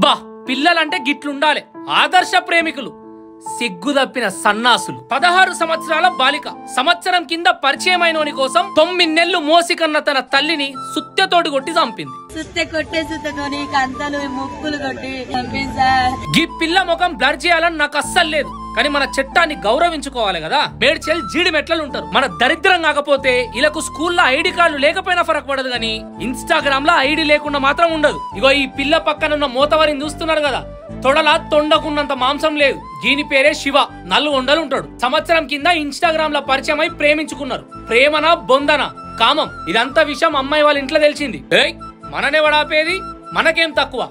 అబ్బా పిల్లలంటే గిట్లుండాలి, ఆదర్శ ప్రేమికులు. సిగ్గు తప్పిన సన్నాసులు. 16 సంవత్సరాల బాలిక సంవత్సరం కింద పరిచయమైనోని కోసం 9 నెలలు మోసికన్న తన తల్లిని సుత్తెతోటి కొట్టి చంపింది. గీ పిల్ల ముఖం బ్లర్ చేయాలని నాకు అస్సలు లేదు, కానీ మన చట్టాన్ని గౌరవించుకోవాలి కదా. మేడ్చెల్ జీడి మెట్లలు ఉంటారు. మన దరిద్రం కాకపోతే ఇలకు స్కూల్లో ఐడి కార్డులు లేకపోయినా ఫరక్ పడదు, కానీ ఇన్స్టాగ్రామ్ లో ఐడి లేకుండా మాత్రం ఉండదు. ఇగో ఈ పిల్ల పక్కనున్న మోతవరిని చూస్తున్నారు కదా, తొడలా తొండకున్నంత మాంసం లేదు. దీని పేరే శివ, 4 ఉంటాడు. సంవత్సరం కింద ఇన్స్టాగ్రామ్ లో పరిచయం అయి ప్రేమించుకున్నారు. ప్రేమనా బొందనా కామం ఇదంతా విషయం అమ్మాయి వాళ్ళ ఇంట్లో తెలిసింది. మననే వడాపేది, మనకేం తక్కువ,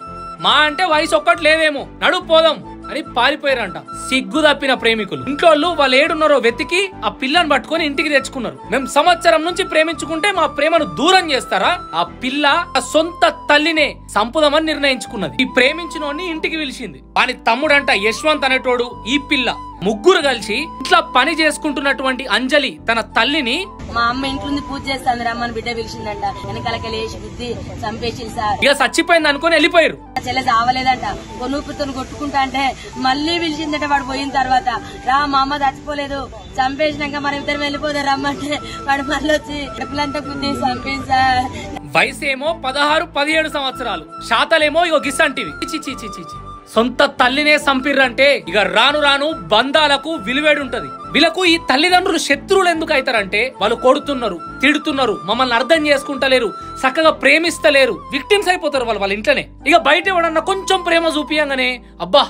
మా అంటే వయసు ఒక్కటి లేదేమో, నడు పోదాం అని పారిపోయారంట. సిగ్గు తప్పిన ప్రేమికులు. ఇంట్లో వాళ్ళు ఏడున్నారో వెతికి ఆ పిల్లని పట్టుకొని ఇంటికి తెచ్చుకున్నారు. మేము సంవత్సరం నుంచి ప్రేమించుకుంటే మా ప్రేమను దూరం చేస్తారా? ఆ పిల్ల ఆ సొంత తల్లినే సంపుదామని నిర్ణయించుకున్నది. ఈ ప్రేమించినోడిని ఇంటికి పిలిచింది. వాని తమ్ముడంట యశ్వంత్ అనేటోడు, ఈ పిల్ల ముగ్గురు కలిసి ఇట్లా పని చేసుకుంటున్నటువంటి అంజలి తన తల్లిని, మా అమ్మ ఇంట్లో పూజ చేస్తాను రమ్మని బిడ్డ పిలిచిందంట, వెనకాలకి లేచి బుద్ధి చంపేసింది సార్. ఇక చచ్చిపోయింది అనుకుని వెళ్ళిపోయారు. చెల్లె చావలేదంట, కొనుక్కుతో కొట్టుకుంటా అంటే మళ్ళీ పిలిచిందట. వాడు పోయిన తర్వాత రా మా అమ్మ చచ్చిపోలేదు, చంపేసినాక మనం ఇద్దరు వెళ్ళిపోతే రమ్మంటే వాడు మళ్ళీ వచ్చి ఎప్పులంతా బుద్ధి చంపేసి సార్. వయసేమో 16-17 సంవత్సరాలు, శాతలేమో ఇగో గిస్సంటివి. సొంత తల్లినే సంపిర్రంటే ఇక రాను రాను బంధాలకు విలువేడుంటది. వీళ్ళకు ఈ తల్లిదండ్రులు శత్రువులు ఎందుకు అవుతారంటే వాళ్ళు కొడుతున్నారు, తిడుతున్నారు, మమ్మల్ని అర్థం చేసుకుంటలేరు, చక్కగా ప్రేమిస్తలేరు, విక్టిమ్స్ అయిపోతారు వాళ్ళ ఇంట్లోనే. ఇక బయట ఎవడన్నా కొంచెం ప్రేమ చూపియంగానే అబ్బా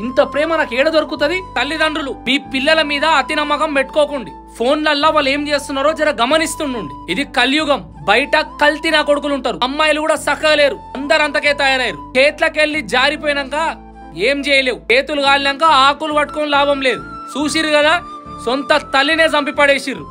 ఇంత ప్రేమ నాకు ఏడ దొరుకుతుంది. తల్లిదండ్రులు మీ పిల్లల మీద అతి నమ్మకం పెట్టుకోకండి. ఫోన్లల్లా వాళ్ళు ఏం చేస్తున్నారో జర గమనిస్తుండండి. ఇది కలియుగం, బయట కల్తీ నా కొడుకులు ఉంటారు. అమ్మాయిలు కూడా చక్కగా లేరు, అందరంతకే తయారయ్యారు. చేతులకెళ్ళి జారిపోయినాక ఏం చేయలేవు, చేతులు కాలినాక ఆకులు పట్టుకొని లాభం లేదు. చూసిరు కదా, సొంత తల్లినే చంపి పడేసిర్రు.